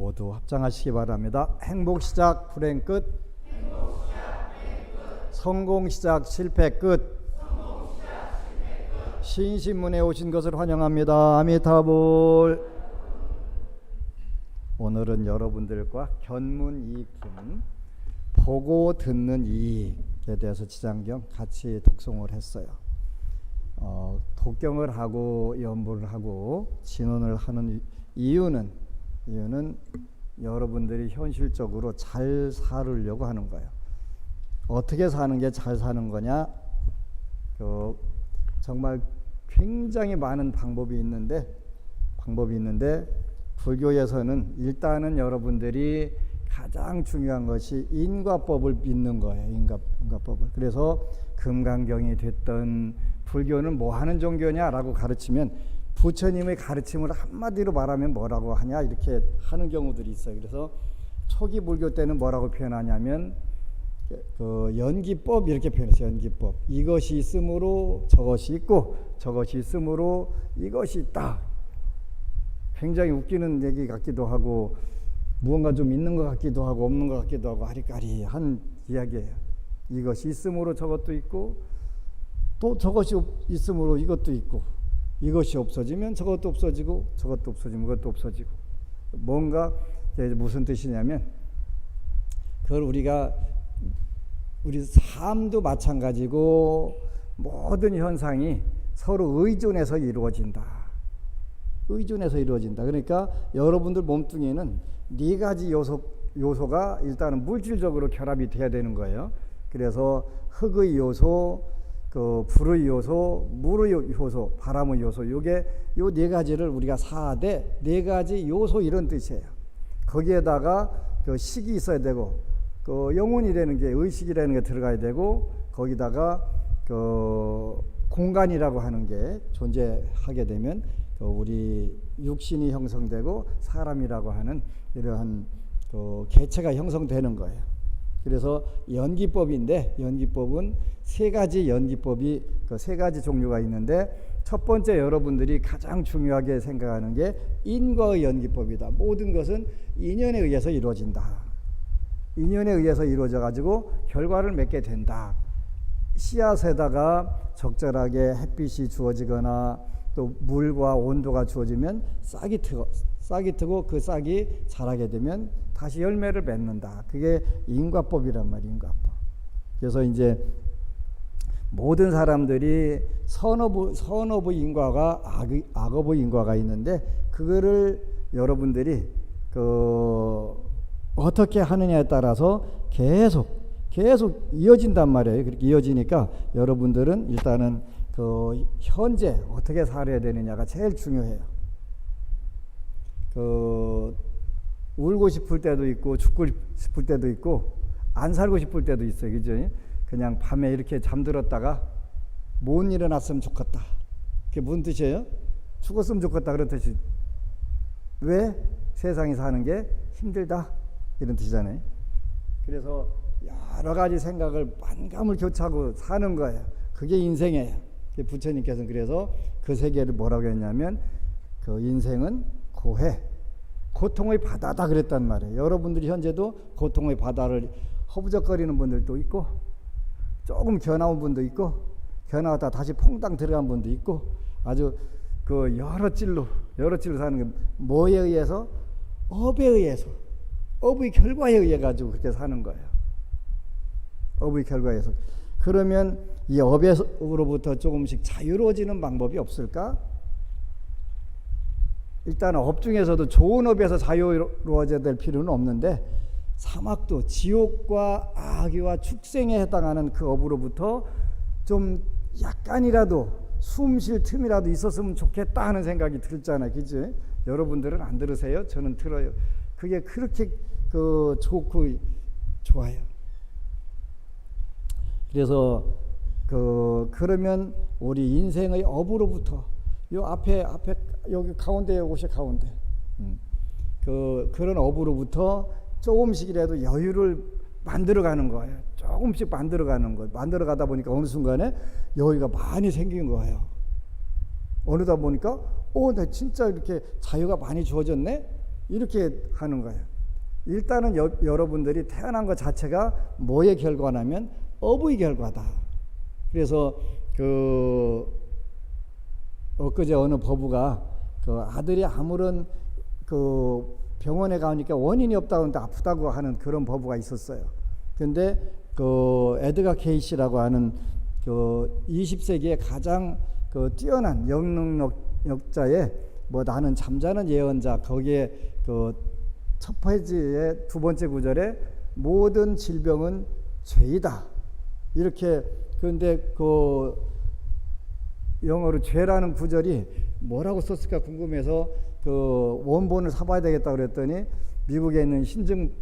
모두 합장하시기 바랍니다. 행복 시작 불행 끝, 성공 시작 실패 끝. 신신문에 오신 것을 환영합니다. 아미타불. 오늘은 여러분들과 견문이익품, 보고 듣는 이익에 대해서 지장경 같이 독송을 했어요. 독경을 하고 연보를 하고 진언을 하는 이유는 여러분들이 현실적으로 잘 살으려고 하는 거예요. 어떻게 사는 게 잘 사는 거냐? 정말 굉장히 많은 방법이 있는데 불교에서는 일단은 여러분들이 가장 중요한 것이 인과법을 믿는 거예요. 인과법을. 그래서 금강경이 됐던 불교는 뭐 하는 종교냐라고 가르치면 부처님의 가르침을 한마디로 말하면 뭐라고 하냐 이렇게 하는 경우들이 있어요. 그래서 초기 불교 때는 뭐라고 표현하냐면 연기법 이렇게 표현했어요. 연기법. 이것이 있으므로 저것이 있고 저것이 있으므로 이것이 있다. 굉장히 웃기는 얘기 같기도 하고 무언가 좀 있는 것 같기도 하고 없는 것 같기도 하고 아리까리한 이야기예요. 이것이 있으므로 저것도 있고 또 저것이 있으므로 이것도 있고 이것이 없어지면 저것도 없어지고 저것도 없어지면 그것도 없어지고 뭔가 무슨 뜻이냐면 그걸 우리 삶도 마찬가지고 모든 현상이 서로 의존해서 이루어진다. 그러니까 여러분들 몸뚱이에는 네 가지 요소가 일단은 물질적으로 결합이 돼야 되는 거예요. 그래서 흙의 요소, 불의 요소, 물의 요소, 바람의 요소, 요게 요 네 가지를 우리가 사대 네 가지 요소 이런 뜻이에요. 거기에다가 식이 있어야 되고 영혼이라는 게 의식이라는 게 들어가야 되고 거기다가 공간이라고 하는 게 존재하게 되면 우리 육신이 형성되고 사람이라고 하는 이러한 개체가 형성되는 거예요. 그래서 연기법인데 연기법은 세 가지 연기법이 세 가지 종류가 있는데 첫 번째 여러분들이 가장 중요하게 생각하는 게 인과의 연기법이다. 모든 것은 인연에 의해서 이루어진다. 인연에 의해서 이루어져 가지고 결과를 맺게 된다. 씨앗에다가 적절하게 햇빛이 주어지거나 또 물과 온도가 주어지면 싹이 트고 그 싹이 자라게 되면 다시 열매를 맺는다. 그게 인과법이란 말이에요. 인과법. 그래서 이제 모든 사람들이 선업의 인과가 악업의 인과가 있는데 그거를 여러분들이 어떻게 하느냐에 따라서 계속 이어진단 말이에요. 그렇게 이어지니까 여러분들은 일단은 현재 어떻게 살아야 되느냐가 제일 중요해요. 울고 싶을 때도 있고 죽고 싶을 때도 있고 안 살고 싶을 때도 있어요. 그죠? 그냥 밤에 이렇게 잠들었다가 못 일어났으면 좋겠다. 그게 무슨 뜻이에요? 죽었으면 좋겠다 그런 뜻이. 왜? 세상에 사는 게 힘들다 이런 뜻이잖아요. 그래서 여러 가지 생각을 만감을 교차하고 사는 거예요. 그게 인생이에요. 부처님께서는 그래서 그 세계를 뭐라고 했냐면 인생은 고해, 고통의 바다다 그랬단 말이에요. 여러분들이 현재도 고통의 바다를 허부적거리는 분들도 있고 조금 겨나온 분도 있고 겨나왔다 다시 퐁당 들어간 분도 있고 아주 여러 찔로 사는 게 뭐에 의해서? 업에 의해서, 업의 결과에 의해 가지고 그렇게 사는 거예요. 업의 결과에서. 그러면 이 업으로부터 조금씩 자유로워지는 방법이 없을까? 일단 업 중에서도 좋은 업에서 자유로워져야 될 필요는 없는데 사막도 지옥과 악의와 축생에 해당하는 그 업으로부터 좀 약간이라도 숨 쉴 틈이라도 있었으면 좋겠다 하는 생각이 들잖아요. 그죠? 여러분들은 안 들으세요? 저는 들어요. 그게 그렇게 좋고 좋아요. 그래서 그러면 우리 인생의 업으로부터 요 앞에 여기 가운데 곳이 가운데 그런 업으로부터 조금씩이라도 여유를 만들어가는 거예요. 조금씩 만들어가는 거예요. 만들어가다 보니까 어느 순간에 여유가 많이 생긴 거예요. 어느다 보니까 나 진짜 이렇게 자유가 많이 주어졌네. 이렇게 하는 거예요. 일단은 여러분들이 태어난 것 자체가 뭐의 결과냐면 업의 결과다. 그래서 엊그제 어느 법우가 아들이 아무런 병원에 가니까 원인이 없다고 하는데 아프다고 하는 그런 법우가 있었어요. 근데 에드가 케이시라고 하는 20세기의 가장 뛰어난 영능력자의 나는 잠자는 예언자, 거기에 첫 페이지의 두 번째 구절에 모든 질병은 죄이다. 이렇게. 그런데 영어로 죄라는 구절이 뭐라고 썼을까 궁금해서 원본을 사봐야 되겠다 그랬더니 미국에 있는 신증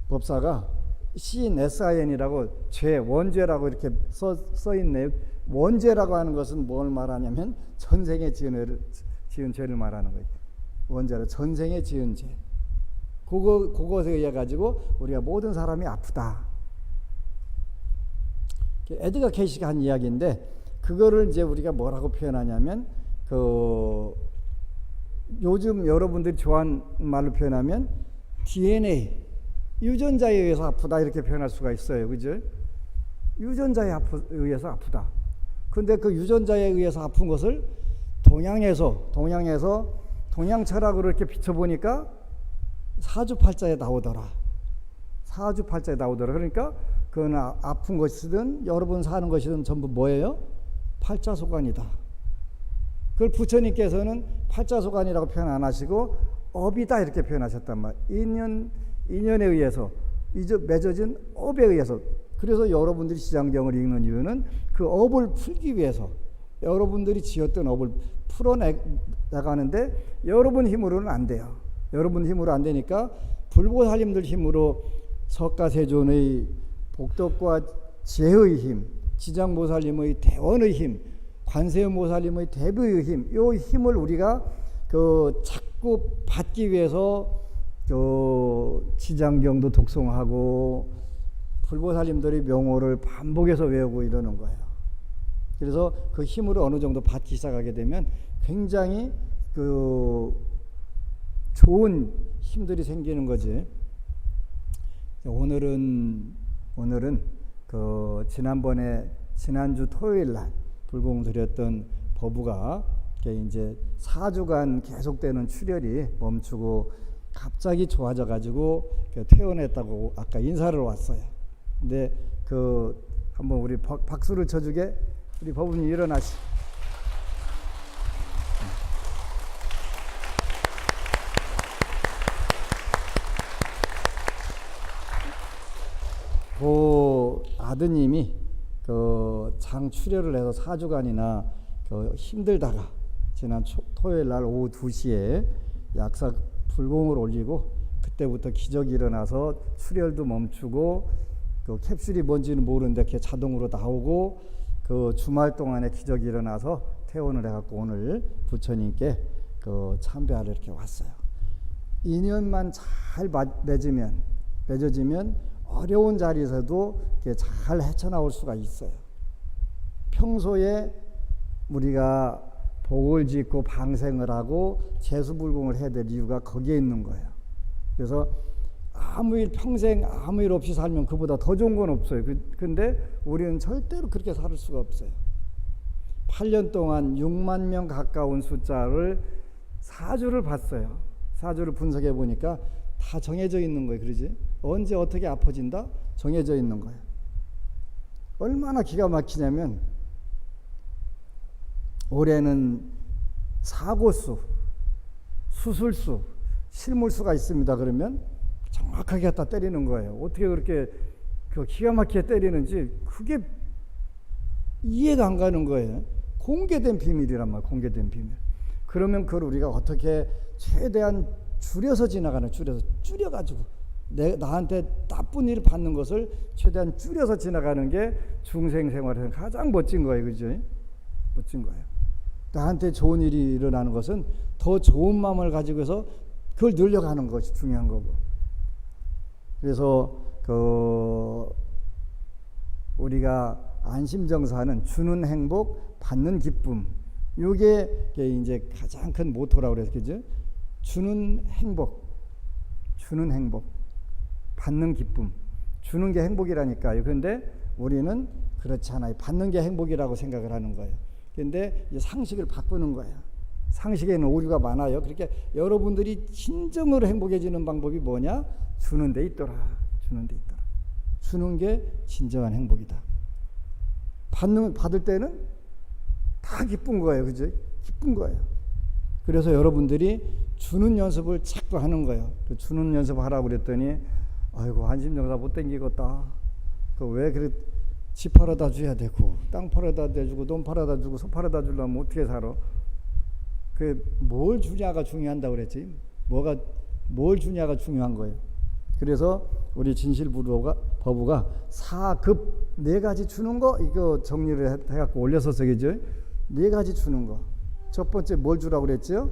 법사가 CNSIN이라고 죄, 원죄라고 이렇게 써 있네요. 원죄라고 하는 것은 뭘 말하냐면 전생에 지은 죄를 말하는 거예요. 원죄라 전생에 지은 죄. 그것에 의해 가지고 우리가 모든 사람이 아프다. 에드가 케이시가 한 이야기인데 그거를 이제 우리가 뭐라고 표현하냐면 요즘 여러분들이 좋아하는 말로 표현하면 DNA 유전자에 의해서 아프다 이렇게 표현할 수가 있어요. 그죠? 유전자에 의해서 아프다. 근데 그 유전자에 의해서 아픈 것을 동양에서 동양 철학으로 이렇게 비춰보니까 사주팔자에 나오더라. 그러니까 그건 아픈 것이든 여러분 사는 것이든 전부 뭐예요? 팔자소관이다. 그걸 부처님께서는 팔자소관이라고 표현 안 하시고 업이다 이렇게 표현하셨단 말이에요. 인연에 의해서 맺어진 업에 의해서. 그래서 여러분들이 지장경을 읽는 이유는 그 업을 풀기 위해서 여러분들이 지었던 업을 풀어나가는데 여러분 힘으로는 안 돼요. 여러분 힘으로 안 되니까 불보살님들 힘으로 석가세존의 복덕과 지혜의 힘, 지장보살님의 대원의 힘, 관세음보살님의 대비의 힘, 이 힘을 우리가 자꾸 받기 위해서 지장경도 독송하고 불보살님들의 명호를 반복해서 외우고 이러는 거예요. 그래서 그 힘으로 어느 정도 받기 시작하게 되면 굉장히 좋은 힘들이 생기는 거지. 오늘은 지난주 토요일 날 불공 드렸던 법우가 이제 4주간 계속되는 출혈이 멈추고 갑자기 좋아져 가지고 퇴원했다고 아까 인사를 왔어요. 근데 한번 우리 박수를 쳐주게 우리 법우님 일어나시. 아드님이 장 출혈을 해서 4주간이나 힘들다가 지난 토요일 날 오후 2시에 약사 불공을 올리고 그때부터 기적이 일어나서 출혈도 멈추고 캡슐이 뭔지는 모르는데 그게 자동으로 나오고 주말 동안에 기적이 일어나서 퇴원을 해갖고 오늘 부처님께 참배하러 이렇게 왔어요. 인연만 잘 맺어지면 어려운 자리에서도 잘 헤쳐나올 수가 있어요. 평소에 우리가 복을 짓고 방생을 하고 재수불공을 해야 될 이유가 거기에 있는 거예요. 그래서 평생 아무 일 없이 살면 그보다 더 좋은 건 없어요. 근데 우리는 절대로 그렇게 살 수가 없어요. 8년 동안 6만 명 가까운 숫자를 4주를 봤어요. 4주를 분석해 보니까 다 정해져 있는 거예요. 그러지? 언제 어떻게 아파진다? 정해져 있는 거예요. 얼마나 기가 막히냐면 올해는 사고수, 수술수, 실물수가 있습니다. 그러면 정확하게 갖다 때리는 거예요. 어떻게 그렇게 기가 막히게 때리는지 그게 이해가 안 가는 거예요. 공개된 비밀이란 말이에요. 공개된 비밀. 그러면 그걸 우리가 어떻게 최대한 줄여서 줄여가지고 나한테 나쁜 일을 받는 것을 최대한 줄여서 지나가는 게 중생 생활에서 가장 멋진 거예요. 그죠? 멋진 거예요. 나한테 좋은 일이 일어나는 것은 더 좋은 마음을 가지고 해서 그걸 늘려가는 것이 중요한 거고. 그래서 우리가 안심정사는 주는 행복, 받는 기쁨. 이게 이제 가장 큰 모토라고 그래서 그죠? 주는 행복. 주는 행복, 받는 기쁨, 주는 게 행복이라니까요. 그런데 우리는 그렇지 않아요. 받는 게 행복이라고 생각을 하는 거예요. 그런데 상식을 바꾸는 거예요. 상식에는 오류가 많아요. 그렇게 여러분들이 진정으로 행복해지는 방법이 뭐냐? 주는 데 있더라. 주는 데 있더라. 주는 게 진정한 행복이다. 받을 때는 다 기쁜 거예요. 그죠? 기쁜 거예요. 그래서 여러분들이 주는 연습을 자꾸 하는 거예요. 주는 연습 하라고 그랬더니 아이고 한심정사 못 땡기겠다. 왜 그래? 집 팔아다 줘야 되고 땅 팔아다 대주고 돈 팔아다 주고 소 팔아다 주려면 어떻게 살아? 뭘 주냐가 중요한다고 그랬지. 뭘 주냐가 중요한 거예요. 그래서 우리 진실부부가 4급 4가지 주는 거 이거 정리를 해갖고 올려서 쓰겠죠. 4가지 주는 거. 첫 번째 뭘 주라고 그랬죠?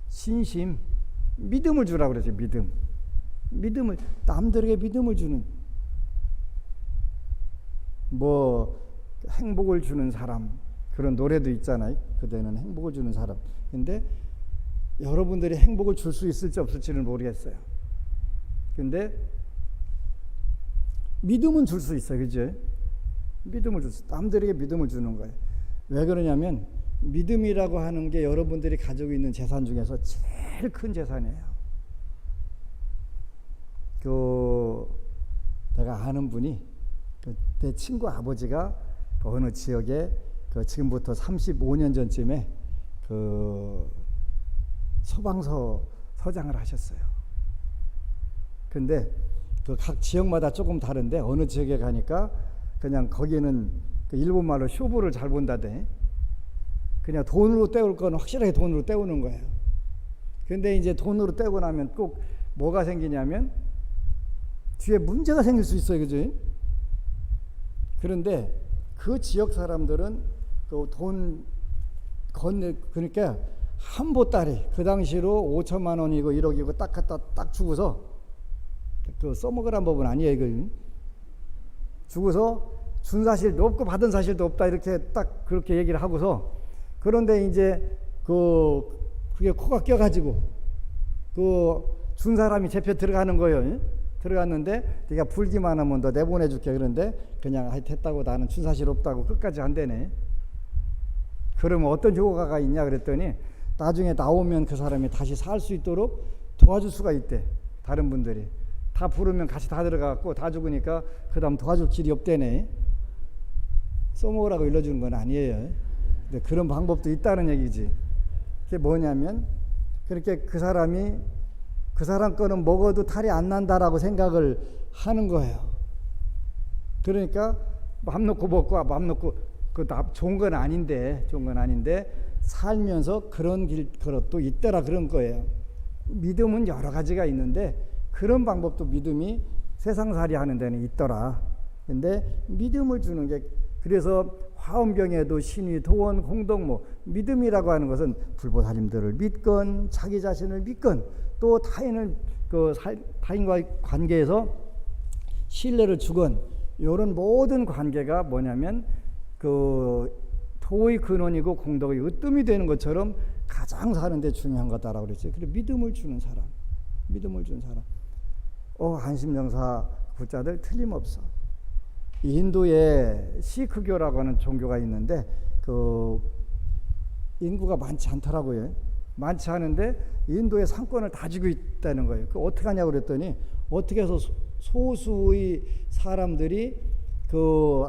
신심, 믿음을 주라고 그랬죠. 믿음을 남들에게 믿음을 주는 행복을 주는 사람 그런 노래도 있잖아요. 그대는 행복을 주는 사람. 근데 여러분들이 행복을 줄 수 있을지 없을지는 모르겠어요. 근데 믿음은 줄 수 있어요. 그죠? 남들에게 믿음을 주는 거예요. 왜 그러냐면 믿음이라고 하는 게 여러분들이 가지고 있는 재산 중에서 제일 큰 재산이에요. 내가 아는 분이 내 친구 아버지가 어느 지역에 지금부터 35년 전쯤에 소방서 서장을 하셨어요. 근데 각 지역마다 조금 다른데 어느 지역에 가니까 그냥 거기는 일본 말로 쇼부를 잘 본다대. 그냥 돈으로 때울 건 확실하게 돈으로 때우는 거예요. 근데 이제 돈으로 때우고 나면 꼭 뭐가 생기냐면 뒤에 문제가 생길 수 있어요. 그죠? 그런데 그 지역 사람들은 돈 그러니까 한 보따리 그 당시로 5천만 원이고 1억이고 딱 갖다 딱 주고서 써먹으란 법은 아니에요. 이거 주고서 준 사실도 없고 받은 사실도 없다 이렇게 딱 그렇게 얘기를 하고서 그런데 이제 그게 코가 껴가지고 준 사람이 잡혀 들어가는 거예요. 들어갔는데 네가 불기만 하면 너 내보내줄게. 그런데 그냥 했다고 나는 준 사실 없다고 끝까지 한대네. 그러면 어떤 효과가 있냐 그랬더니 나중에 나오면 그 사람이 다시 살 수 있도록 도와줄 수가 있대. 다른 분들이 다 부르면 같이 다 들어가고 다 죽으니까 그 다음 도와줄 길이 없대네. 써먹으라고 일러주는 건 아니에요. 근데 그런 방법도 있다는 얘기지. 그게 뭐냐면 그렇게 그 사람 거는 먹어도 탈이 안 난다라고 생각을 하는 거예요. 그러니까 맘 놓고 먹고 맘 놓고 좋은 건 아닌데 살면서 그런 그것도 있더라 그런 거예요. 믿음은 여러 가지가 있는데 그런 방법도 믿음이 세상살이 하는 데는 있더라. 근데 믿음을 주는 게 그래서 화엄경에도 신의, 도원, 공덕 믿음이라고 하는 것은 불보살님들을 믿건 자기 자신을 믿건 또 타인과의 관계에서 신뢰를 주건 이런 모든 관계가 뭐냐면 도의 근원이고 공덕의 으뜸이 되는 것처럼 가장 사는데 중요한 거다라고 그랬죠. 그리고 믿음을 주는 사람. 한심정사 불자들 틀림없어. 인도에 시크교라고 하는 종교가 있는데 인구가 많지 않더라고요. 많지 않은데 인도의 상권을 다 쥐고 있다는 거예요. 어떻게 하냐고 그랬더니 어떻게 해서 소수의 사람들이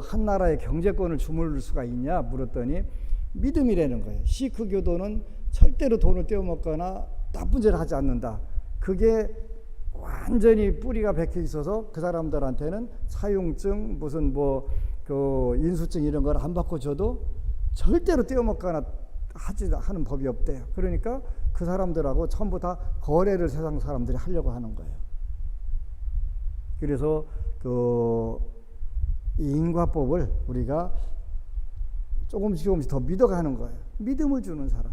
한 나라의 경제권을 주무를 수가 있냐 물었더니 믿음이라는 거예요. 시크교도는 절대로 돈을 떼어먹거나 나쁜 짓을 하지 않는다. 그게 완전히 뿌리가 박혀 있어서 그 사람들한테는 사용증 무슨 인수증 이런 걸 안 받고 줘도 절대로 떼어먹거나 하는 법이 없대요. 그러니까 그 사람들하고 전부 다 거래를 세상 사람들이 하려고 하는 거예요. 그래서 이 인과법을 우리가 조금씩 더 믿어가는 거예요. 믿음을 주는 사람.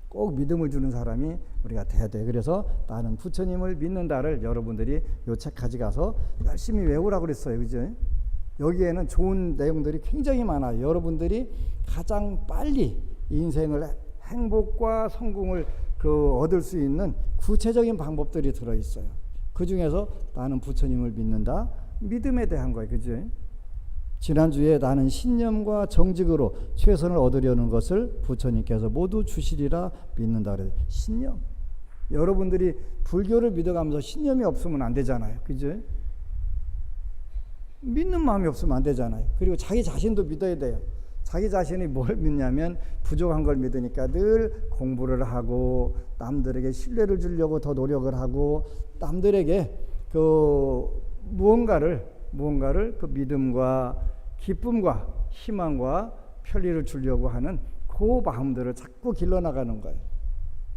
꼭 믿음을 주는 사람이 우리가 돼야 돼. 그래서 나는 부처님을 믿는다를 여러분들이 요 책 가져가서 열심히 외우라고 그랬어요. 그죠? 여기에는 좋은 내용들이 굉장히 많아요. 여러분들이 가장 빨리 인생을 행복과 성공을 얻을 수 있는 구체적인 방법들이 들어 있어요. 그 중에서 나는 부처님을 믿는다. 믿음에 대한 거예요. 그죠? 지난주에 나는 신념과 정직으로 최선을 얻으려는 것을 부처님께서 모두 주시리라 믿는다 그래요. 신념. 여러분들이 불교를 믿어가면서 신념이 없으면 안 되잖아요. 그죠? 믿는 마음이 없으면 안 되잖아요. 그리고 자기 자신도 믿어야 돼요. 자기 자신이 뭘 믿냐면 부족한 걸 믿으니까 늘 공부를 하고 남들에게 신뢰를 주려고 더 노력을 하고 남들에게 무언가를 그 믿음과 기쁨과 희망과 편리를 주려고 하는 그 마음들을 자꾸 길러나가는 거예요.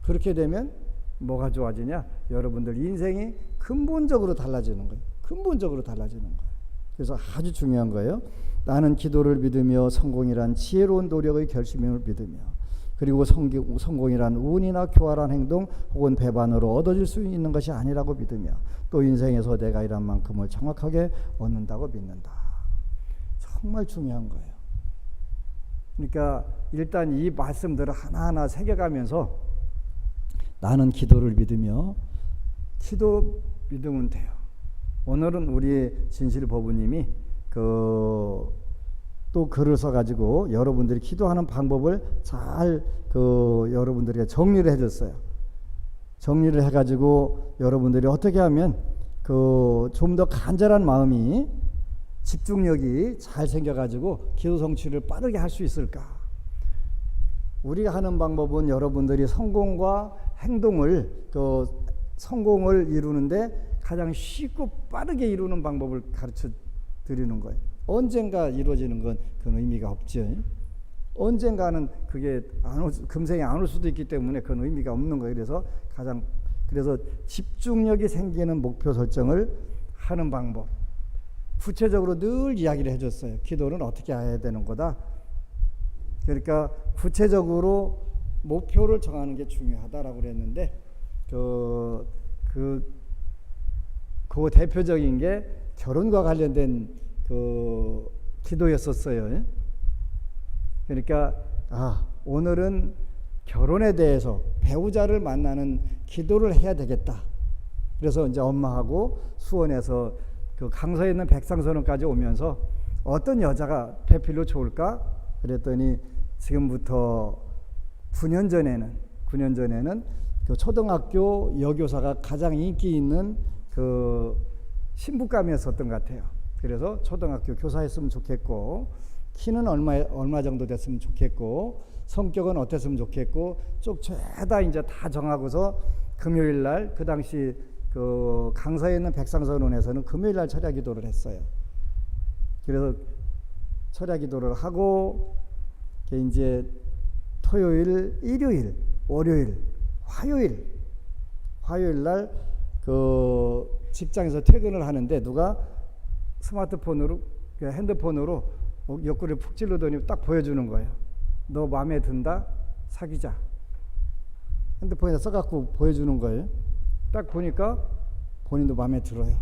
그렇게 되면 뭐가 좋아지냐? 여러분들 인생이 근본적으로 달라지는 거예요. 근본적으로 달라지는 거예요. 그래서 아주 중요한 거예요. 나는 기도를 믿으며 성공이란 지혜로운 노력의 결심을 믿으며 그리고 성공이란 운이나 교활한 행동 혹은 배반으로 얻어질 수 있는 것이 아니라고 믿으며 또 인생에서 내가 일한 만큼을 정확하게 얻는다고 믿는다. 정말 중요한 거예요. 그러니까 일단 이 말씀들을 하나하나 새겨가면서 나는 기도를 믿으며 기도 믿으면 돼요. 오늘은 우리 진실법부님이 또 글을 써가지고 여러분들이 기도하는 방법을 잘 여러분들에게 정리를 해줬어요. 정리를 해가지고 여러분들이 어떻게 하면 좀 더 간절한 마음이 집중력이 잘 생겨가지고 기도 성취를 빠르게 할 수 있을까? 우리가 하는 방법은 여러분들이 성공과 행동을 성공을 이루는데 가장 쉽고 빠르게 이루는 방법을 가르쳐 드리는 거예요. 언젠가 이루어지는 건 그건 의미가 없죠. 언젠가는 그게 금생에 안 올 수도 있기 때문에 그건 의미가 없는 거예요. 그래서 집중력이 생기는 목표 설정을 하는 방법. 구체적으로 늘 이야기를 해줬어요. 기도는 어떻게 해야 되는 거다. 그러니까 구체적으로 목표를 정하는 게 중요하다라고 그랬는데 그 대표적인 게 결혼과 관련된 기도였었어요. 그러니까 오늘은 결혼에 대해서 배우자를 만나는 기도를 해야 되겠다. 그래서 이제 엄마하고 수원에서 강서에 있는 백상선원까지 오면서 어떤 여자가 배필로 좋을까? 그랬더니 지금부터 9년 전에는 초등학교 여교사가 가장 인기 있는 신부감이었었던 것 같아요. 그래서 초등학교 교사했으면 좋겠고 키는 얼마 정도 됐으면 좋겠고 성격은 어땠으면 좋겠고 쭉 죄다 이제 다 정하고서 금요일 날 그 당시 강서에 있는 백상선원에서는 금요일 날 철야 기도를 했어요. 그래서 철야 기도를 하고 이제 토요일, 일요일, 월요일, 화요일 날 직장에서 퇴근을 하는데 누가 스마트폰으로 핸드폰으로 옆구리를 푹 찔러더니 딱 보여주는 거예요. 너 마음에 든다? 사귀자. 핸드폰에다 써갖고 보여주는 거예요. 딱 보니까 본인도 마음에 들어요.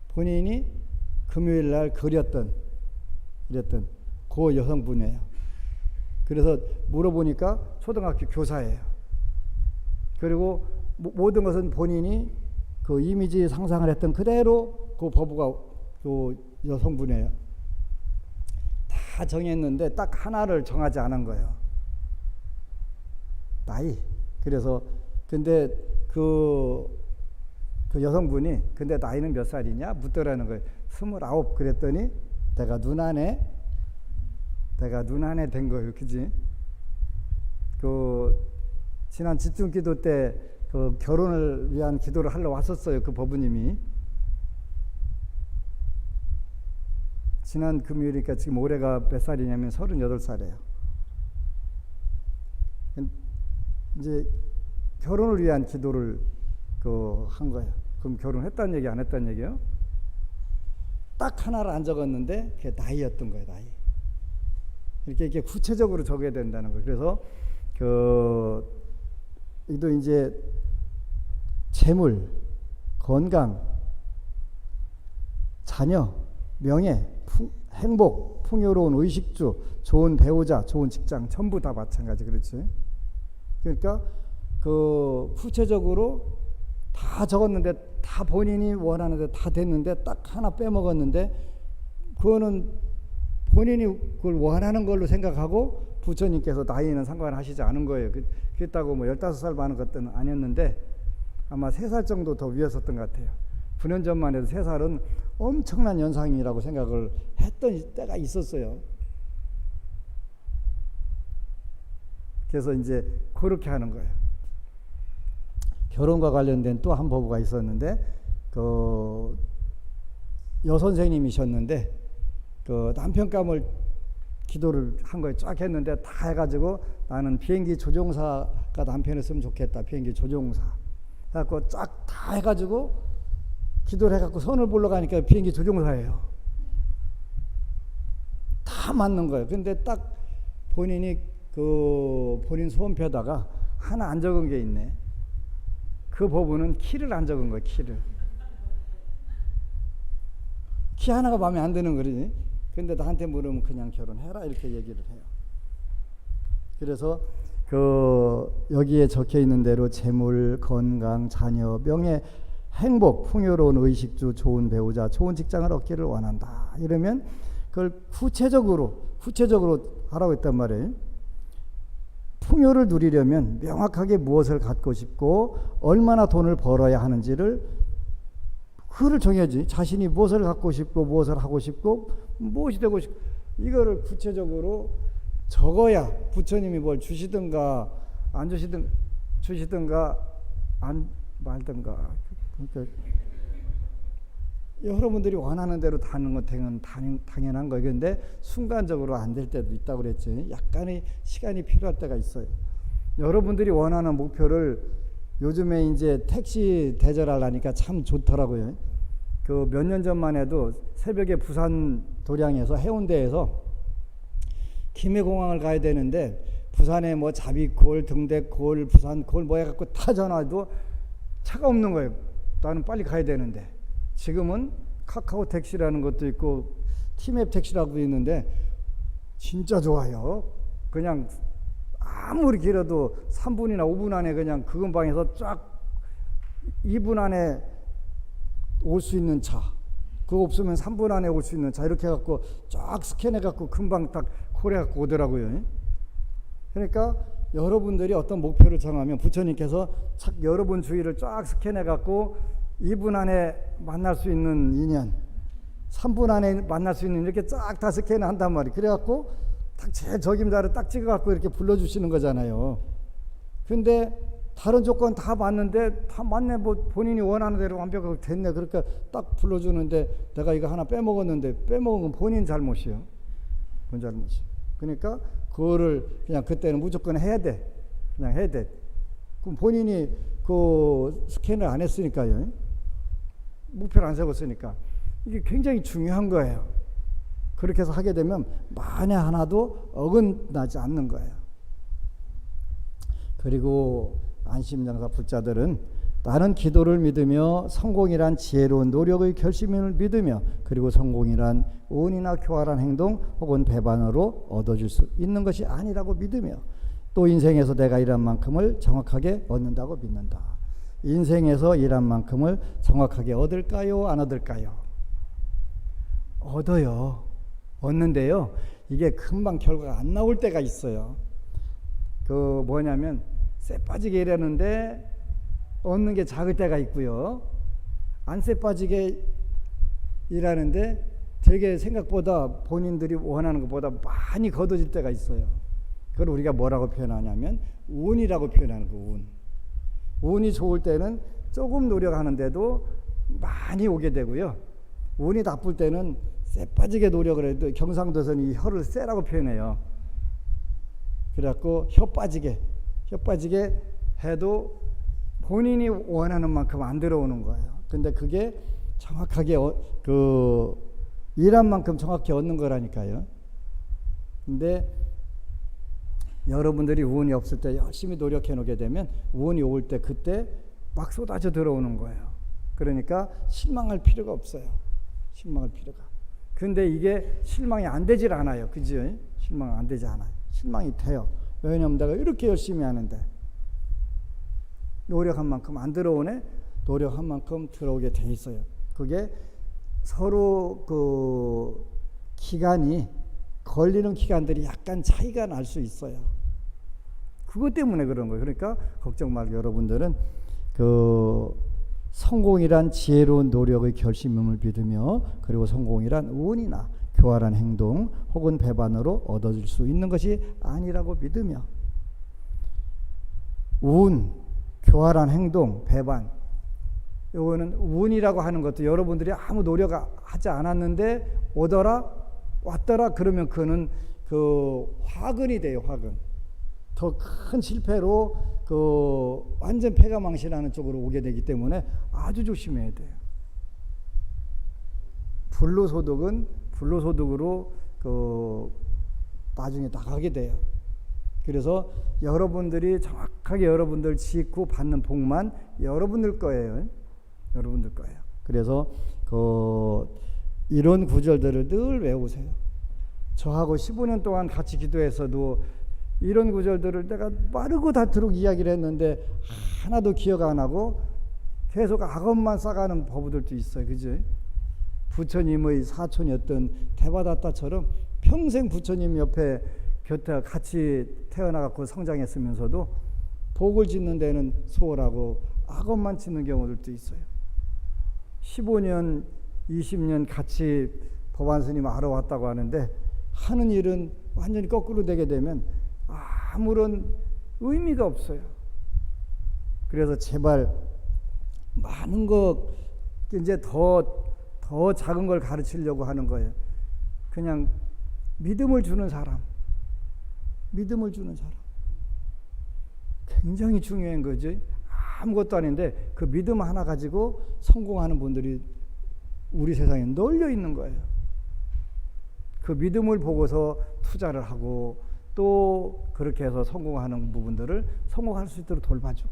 본인이 금요일 날 그렸던 그 여성분이에요. 그래서 물어보니까 초등학교 교사예요. 그리고 모든 것은 본인이 이미지 상상을 했던 그대로 그 법우가 그 여성분이에요. 다 정했는데 딱 하나를 정하지 않은 거예요. 나이. 그래서 근데 그 여성분이 근데 나이는 몇 살이냐 묻더라는 거예요. 29. 그랬더니 내가 눈 안에 된 거예요. 그지? 지난 집중기도 때 결혼을 위한 기도를 하러 왔었어요. 그 법부님이. 지난 금요일이니까 지금 올해가 몇 살이냐면 38살이에요. 이제 결혼을 위한 기도를 한 거예요. 그럼 결혼했다는 얘기 안 했다는 얘기예요? 딱 하나를 안 적었는데 그게 나이였던 거예요. 나이. 이렇게 구체적으로 적어야 된다는 거예요. 그래서 또 이제 재물, 건강, 자녀, 명예, 행복, 풍요로운 의식주, 좋은 배우자, 좋은 직장 전부 다 마찬가지. 그렇지? 그러니까 그 구체적으로 다 적었는데 다 본인이 원하는데 다 됐는데 딱 하나 빼먹었는데 그거는 본인이 그걸 원하는 걸로 생각하고 부처님께서 나이는 상관하시지 않은 거예요. 그랬다고 뭐 15살 많은 것들은 아니었는데 아마 3살 정도 더 위였었던 것 같아요. 9년 전만 해도 3살은 엄청난 연상이라고 생각을 했던 때가 있었어요. 그래서 이제 그렇게 하는 거예요. 결혼과 관련된 또 한 법부가 있었는데 그 여선생님이셨는데 그 남편감을 기도를 한 거에 쫙 했는데 다 해가지고 나는 비행기 조종사가 남편이었으면 좋겠다. 비행기 조종사. 해갖고 쫙 다 해가지고 기도를 해갖고 선을 보러 가니까 비행기 조종사예요. 다 맞는 거예요. 근데 딱 본인이 그 본인 소원표에다가 하나 안 적은 게 있네. 그 법은 키를 안 적은 거예요. 키 하나가 마음에 안 드는 거지. 근데 나한테 물으면 그냥 결혼해라 이렇게 얘기를 해요. 그래서 그 여기에 적혀 있는 대로 재물, 건강, 자녀, 명예, 행복, 풍요로운 의식주, 좋은 배우자, 좋은 직장을 얻기를 원한다. 이러면 그걸 구체적으로 하라고 했단 말이에요. 풍요를 누리려면 명확하게 무엇을 갖고 싶고 얼마나 돈을 벌어야 하는지를 그를 정해야지. 자신이 무엇을 갖고 싶고 무엇을 하고 싶고 무엇이 되고 싶고 이거를 구체적으로 적어야 부처님이 뭘 주시든가 안 주시든가 안 말든가. 그러니까 여러분들이 원하는 대로 다는 건 당연한 거예요. 그런데 순간적으로 안 될 때도 있다고 그랬지. 약간의 시간이 필요할 때가 있어요. 여러분들이 원하는 목표를 요즘에 이제 택시 대절하려니까 참 좋더라고요. 그 몇 년 전만 해도 새벽에 부산 도량에서 해운대에서 김해공항을 가야 되는데 부산에 뭐 자비콜, 등대콜, 부산콜 뭐 해갖고 다 전화해도 차가 없는 거예요. 나는 빨리 가야 되는데. 지금은 카카오 택시라는 것도 있고 티맵 택시라고 있는데 진짜 좋아요. 그냥 아무리 길어도 3분이나 5분 안에 그냥 그 근방에서 쫙 2분 안에 올 수 있는 차, 그거 없으면 3분 안에 올 수 있는 차 이렇게 해갖고 쫙 스캔해갖고 금방 딱 콜해갖고 오더라고요. 그러니까 여러분들이 어떤 목표를 정하면 부처님께서 여러분 주위를 쫙 스캔해갖고 2분 안에 만날 수 있는 인연, 3분 안에 만날 수 있는 이렇게 쫙 다 스캔을 한단 말이에요. 그래갖고 딱 제 적임자를 딱 찍어갖고 이렇게 불러주시는 거잖아요. 근데 다른 조건 다 맞는데 다 맞네. 뭐 본인이 원하는 대로 완벽하게 됐네. 그러니까 딱 불러주는데 내가 이거 하나 빼먹었는데 빼먹은 건 본인 잘못이요. 본인 잘못이요. 그러니까 그거를 그냥 그때는 무조건 해야 돼. 그냥 해야 돼. 그럼 본인이 그 스캔을 안 했으니까요. 목표를 안 세웠으니까 이게 굉장히 중요한 거예요. 그렇게 해서 하게 되면 만에 하나도 어긋나지 않는 거예요. 그리고 안심장사 불자들은 나는 기도를 믿으며 성공이란 지혜로운 노력의 결심을 믿으며 그리고 성공이란 운이나 교활한 행동 혹은 배반으로 얻어질 수 있는 것이 아니라고 믿으며 또 인생에서 내가 일한 만큼을 정확하게 얻는다고 믿는다. 인생에서 일한 만큼을 정확하게 얻을까요? 안 얻을까요? 얻어요. 얻는데요. 이게 금방 결과가 안 나올 때가 있어요. 그 뭐냐면 쎄 빠지게 일하는데 얻는 게 작을 때가 있고요. 안 쎄 빠지게 일하는데 되게 생각보다 본인들이 원하는 것보다 많이 거둬질 때가 있어요. 그걸 우리가 뭐라고 표현하냐면 운이라고 표현하는 거. 운이 좋을 때는 조금 노력하는데도 많이 오게 되고요. 운이 나쁠 때는 쎄 빠지게 노력을 해도 경상도에서는 이 혀를 쎄라고 표현해요. 그래갖고 혀 빠지게 해도 본인이 원하는 만큼 안 들어오는 거예요. 근데 그게 정확하게 그 일한 만큼 정확히 얻는 거라니까요. 근데 여러분들이 운이 없을 때 열심히 노력해 놓게 되면 운이 올 때 그때 막 쏟아져 들어오는 거예요. 그러니까 실망할 필요가 없어요. 실망할 필요가. 근데 이게 실망이 안 되질 않아요. 그죠? 실망 안 되지 않아요. 실망이 돼요. 왜냐하면 내가 이렇게 열심히 하는데 노력한 만큼 안 들어오네. 노력한 만큼 들어오게 돼 있어요. 그게 서로 그 기간이 걸리는 기간들이 약간 차이가 날 수 있어요. 그것 때문에 그런 거예요. 그러니까 걱정 말고 여러분들은 그 성공이란 지혜로운 노력의 결심임을 믿으며 그리고 성공이란 운이나 교활한 행동 혹은 배반으로 얻어질 수 있는 것이 아니라고 믿으며 운, 교활한 행동, 배반 요거는 운이라고 하는 것도 여러분들이 아무 노력하지 않았는데 왔더라 그러면 그거는 그 화근이 돼요. 화근. 더 큰 실패로 그 완전 패가망신하는 쪽으로 오게 되기 때문에 아주 조심해야 돼요. 불로소득은 불로소득으로 그 나중에 나가게 돼요. 그래서 여러분들이 정확하게 여러분들 짓고 받는 복만 여러분들 거예요. 여러분들 거예요. 그래서 그 이런 구절들을 늘 외우세요. 저하고 15년 동안 같이 기도해서도 이런 구절들을 내가 빠르고 닳도록 이야기를 했는데 하나도 기억 안 하고 계속 악업만 싸가는 법들도 있어요. 그죠? 부처님의 사촌이었던 대바다타처럼 평생 부처님 옆에 곁에 같이 태어나갖고 성장했으면서도 복을 짓는 데는 소홀하고 악업만 짓는 경우들도 있어요. 15년, 20년 같이 법안스님 알아왔다고 하는데 하는 일은 완전히 거꾸로 되게 되면 아무런 의미가 없어요. 그래서 제발 많은 거 이제 더 작은 걸 가르치려고 하는 거예요. 그냥 믿음을 주는 사람. 굉장히 중요한 거지. 아무것도 아닌데 그 믿음 하나 가지고 성공하는 분들이 우리 세상에 널려 있는 거예요. 그 믿음을 보고서 투자를 하고 또 그렇게 해서 성공하는 부분들을 성공할 수 있도록 돌봐주고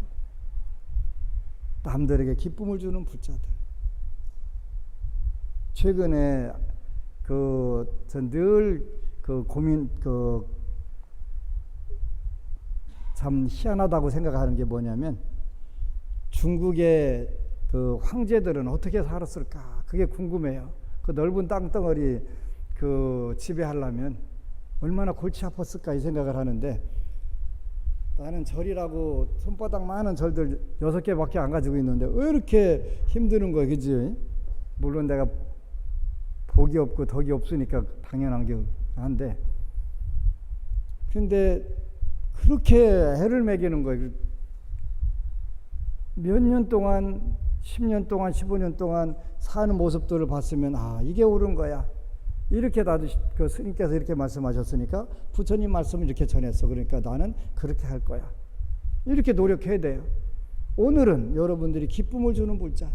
남들에게 기쁨을 주는 부자들. 최근에 전 늘 고민 참 희한하다고 생각하는 게 뭐냐면 중국의 그 황제들은 어떻게 살았을까 그게 궁금해요. 그 넓은 땅덩어리 지배하려면 얼마나 골치 아팠을까 이 생각을 하는데 나는 절이라고 손바닥만한 절들 6개밖에 안 가지고 있는데 왜 이렇게 힘드는 거야, 그지? 물론 내가 복이 없고 덕이 없으니까 당연한 게 한데 근데 그렇게 해를 매기는 거예요. 몇 년 동안 10년 동안 15년 동안 사는 모습들을 봤으면 이게 옳은 거야. 이렇게 나도 그 스님께서 이렇게 말씀하셨으니까 부처님 말씀을 이렇게 전했어. 그러니까 나는 그렇게 할 거야. 이렇게 노력해야 돼요. 오늘은 여러분들이 기쁨을 주는 불자,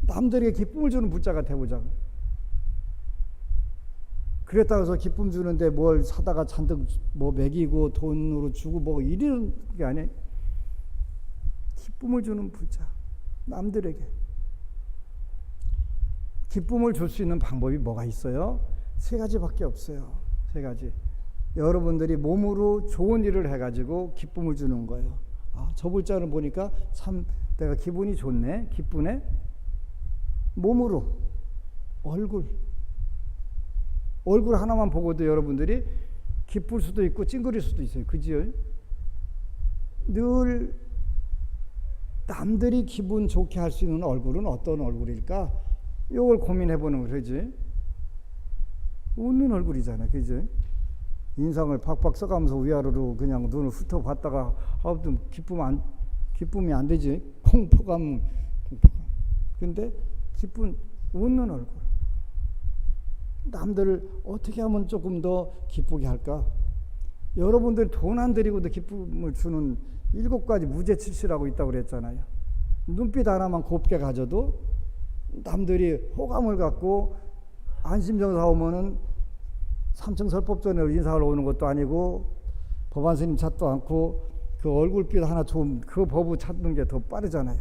남들에게 기쁨을 주는 불자가 되보자고. 그랬다고 해서 기쁨 주는데 뭘 사다가 잔뜩 뭐 먹이고 돈으로 주고 뭐 이런 게 아니에요. 기쁨을 주는 불자, 남들에게 기쁨을 줄 수 있는 방법이 뭐가 있어요? 3가지밖에 없어요. 3가지. 여러분들이 몸으로 좋은 일을 해가지고 기쁨을 주는 거예요. 저 불자를 보니까 참 내가 기분이 좋네, 기쁘네. 몸으로 얼굴 하나만 보고도 여러분들이 기쁠 수도 있고 찡그릴 수도 있어요. 그지요? 늘 남들이 기분 좋게 할 수 있는 얼굴은 어떤 얼굴일까? 이걸 고민해보는 거지. 웃는 얼굴이잖아, 그지? 인상을 팍팍 써가면서 위아래로 그냥 눈을 훑어봤다가 아무튼 기쁨이 안 되지. 공포감. 근데 기쁜 웃는 얼굴. 남들을 어떻게 하면 조금 더 기쁘게 할까? 여러분들이 돈 안 들이고도 기쁨을 주는 7가지 무죄칠시라고 있다고 그랬잖아요. 눈빛 하나만 곱게 가져도 남들이 호감을 갖고 안심정사 오면은 3층 설법전에 인사하러 오는 것도 아니고 법안스님 찾도 않고 그 얼굴빛 하나 좋은 그 법을 찾는 게 더 빠르잖아요.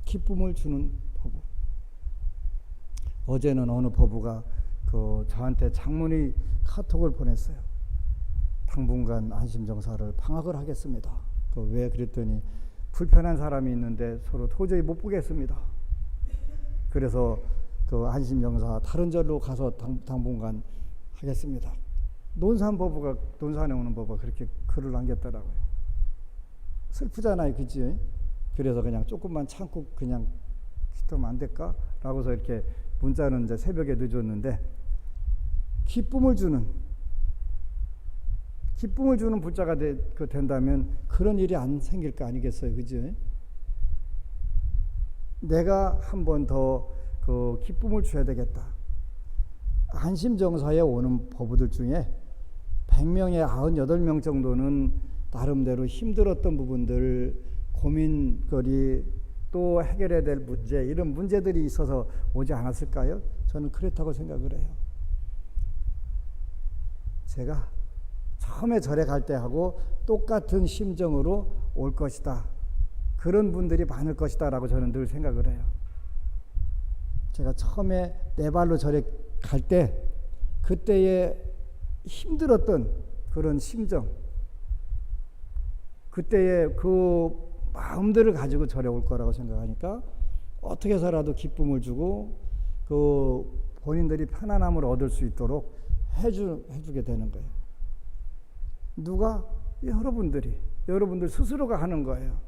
기쁨을 주는 법부. 어제는 어느 법부가 저한테 장문의 카톡을 보냈어요. 당분간 안심정사를 방학을 하겠습니다. 왜 그랬더니 불편한 사람이 있는데 서로 도저히 못 보겠습니다. 그래서 안심정사 다른 절로 가서 당분간 하겠습니다. 논산법부가, 논산에 오는 법부가 그렇게 글을 남겼더라고요. 슬프잖아요, 그치? 그래서 그냥 조금만 참고 그냥 기도하면 안 될까? 라고서 이렇게 문자는 이제 새벽에 늦었는데, 기쁨을 주는 불자가 된다면 그런 일이 안 생길 거 아니겠어요, 그죠? 내가 한 번 더 기쁨을 줘야 되겠다. 안심정사에 오는 법우들 중에 100명에 98명 정도는 나름대로 힘들었던 부분들, 고민거리, 또 해결해야 될 문제, 이런 문제들이 있어서 오지 않았을까요? 저는 그렇다고 생각을 해요. 제가 처음에 절에 갈 때하고 똑같은 심정으로 올 것이다, 그런 분들이 많을 것이다 라고 저는 늘 생각을 해요. 제가 처음에 네 발로 절에 갈 때 그때의 힘들었던 그런 심정, 그때의 그 마음들을 가지고 절에 올 거라고 생각하니까 어떻게 해서라도 기쁨을 주고 본인들이 편안함을 얻을 수 있도록 해주게 되는 거예요. 누가? 여러분들 스스로가 하는 거예요.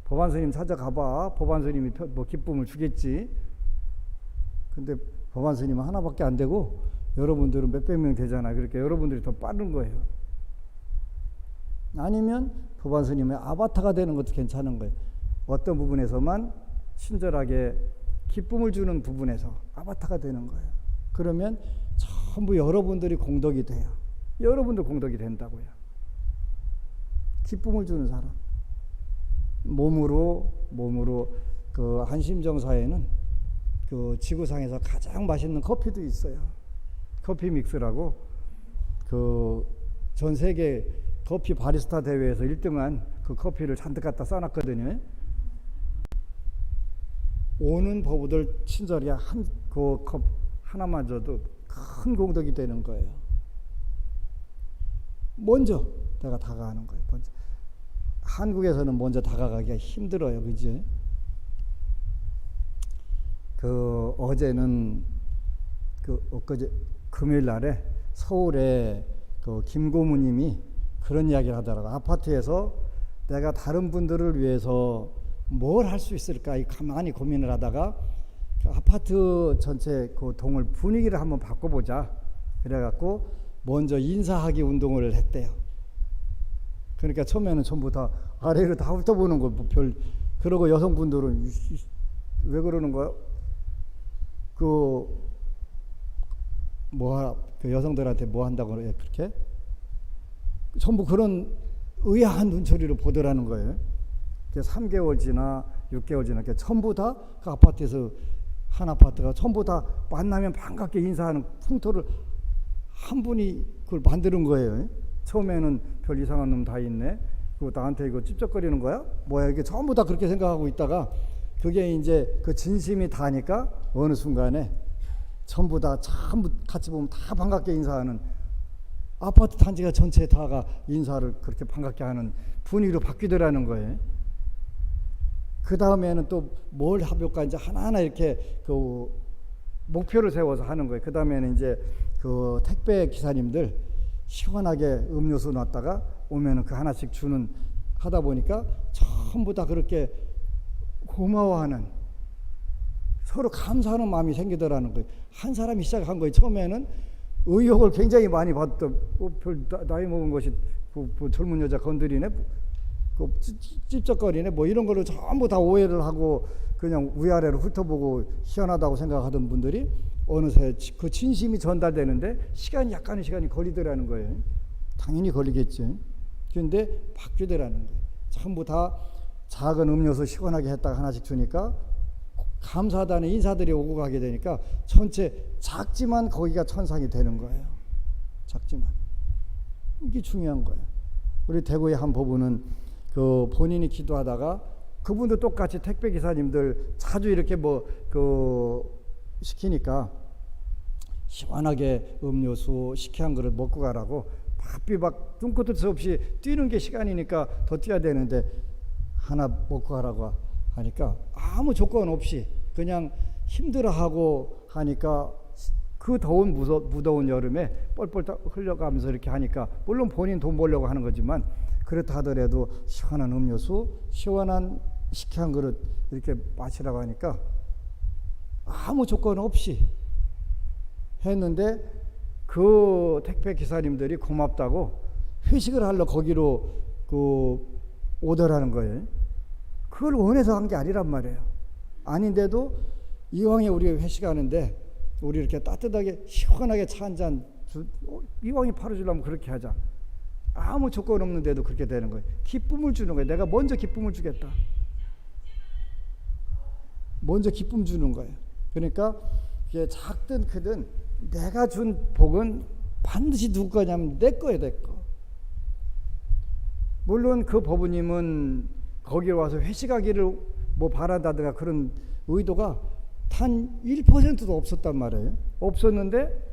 법안스님 찾아가봐. 법안스님이 기쁨을 주겠지. 근데 법안스님은 하나밖에 안 되고 여러분들은 몇백 명 되잖아요. 그러니까 여러분들이 더 빠른 거예요. 아니면 법안스님의 아바타가 되는 것도 괜찮은 거예요. 어떤 부분에서만 친절하게 기쁨을 주는 부분에서 아바타가 되는 거예요. 그러면 전부 여러분들이 공덕이 돼요. 여러분들 공덕이 된다고요. 기쁨을 주는 사람. 몸으로 안심정사에는 지구상에서 가장 맛있는 커피도 있어요. 커피 믹스라고 전 세계 커피 바리스타 대회에서 1등한 그 커피를 잔뜩 갖다 써놨거든요. 오는 법우들 친절히 그 컵 하나만 줘도 큰 공덕이 되는 거예요. 먼저 내가 다가가는 거예요. 먼저. 한국에서는 먼저 다가가기가 힘들어요, 그지? 어제는 엊그제 금요일 날에 서울에 김고무님이 그런 이야기를 하더라고요. 아파트에서 내가 다른 분들을 위해서 뭘 할 수 있을까 가만히 고민을 하다가 아파트 전체 동을 분위기를 한번 바꿔보자. 그래갖고 먼저 인사하기 운동을 했대요. 그러니까 처음에는 전부 다 아래로 다 훑어보는 거 그러고 여성분들은 왜 그러는 거야? 여성들한테 뭐 한다고 그래, 그렇게? 전부 그런 의아한 눈초리로 보더라는 거예요. 3개월 지나 6개월 지나 전부 다 그 아파트에서 한 아파트가 전부 다 만나면 반갑게 인사하는 풍토를 한 분이 그걸 만드는 거예요. 처음에는 별 이상한 놈 다 있네. 그리고 나한테 이거 찝쩍거리는 거야? 뭐야 이게 전부 다 그렇게 생각하고 있다가 그게 이제 그 진심이 다니까 어느 순간에 전부 다 같이 보면 다 반갑게 인사하는 아파트 단지가 전체 다가 인사를 그렇게 반갑게 하는 분위기로 바뀌더라는 거예요. 그 다음에는 또 뭘 해볼까 이제 하나하나 이렇게 목표를 세워서 하는 거예요. 그 다음에는 이제 택배 기사님들 시원하게 음료수 놨다가 오면은 그 하나씩 주는 하다 보니까 전부 다 그렇게 고마워하는 서로 감사하는 마음이 생기더라는 거예요. 한 사람이 시작한 거예요. 처음에는 의욕을 굉장히 많이 받던 별 나이 먹은 것이 젊은 여자 건드리네, 찝쩍거리네, 이런 걸로 전부 다 오해를 하고 그냥 위아래로 훑어보고 희한하다고 생각하던 분들이 어느새 그 진심이 전달되는데 약간의 시간이 걸리더라는 거예요. 당연히 걸리겠지. 그런데 바뀌더라는 거예요. 전부 다 작은 음료수 시원하게 했다가 하나씩 주니까 감사하다는 인사들이 오고 가게 되니까 전체 작지만 거기가 천상이 되는 거예요. 작지만. 이게 중요한 거예요. 우리 대구의 한 법우는 본인이 기도하다가 그분도 똑같이 택배 기사님들 자주 이렇게 시키니까 시원하게 음료수 시켜 한 그릇 먹고 가라고 바삐 막 눈꽃도 없이 뛰는 게 시간이니까 더 뛰어야 되는데 하나 먹고 하라고 하니까 아무 조건 없이 그냥 힘들어하고 하니까 그 더운 무더운 여름에 뻘뻘 흘려가면서 이렇게 하니까 물론 본인 돈 벌려고 하는 거지만 그렇다 하더라도 시원한 음료수, 시원한 식혜 한 그릇 이렇게 마시라고 하니까 아무 조건 없이 했는데 그 택배 기사님들이 고맙다고 회식을 하려 거기로 오더를 하는 거예요. 그걸 원해서 한 게 아니란 말이에요. 아닌데도 이왕에 우리 회식하는데 우리 이렇게 따뜻하게 시원하게 차 한 잔 이왕에 팔아주려면 그렇게 하자. 아무 조건 없는데도 그렇게 되는 거예요. 기쁨을 주는 거예요. 내가 먼저 기쁨을 주겠다. 먼저 기쁨 주는 거예요. 그러니까 이게 작든 크든 내가 준 복은 반드시 누구 거냐면 내 거예요. 내 거. 물론 그 법부님은 거기 와서 회식하기를 뭐 바란다든가 그런 의도가 단 1%도 없었단 말이에요. 없었는데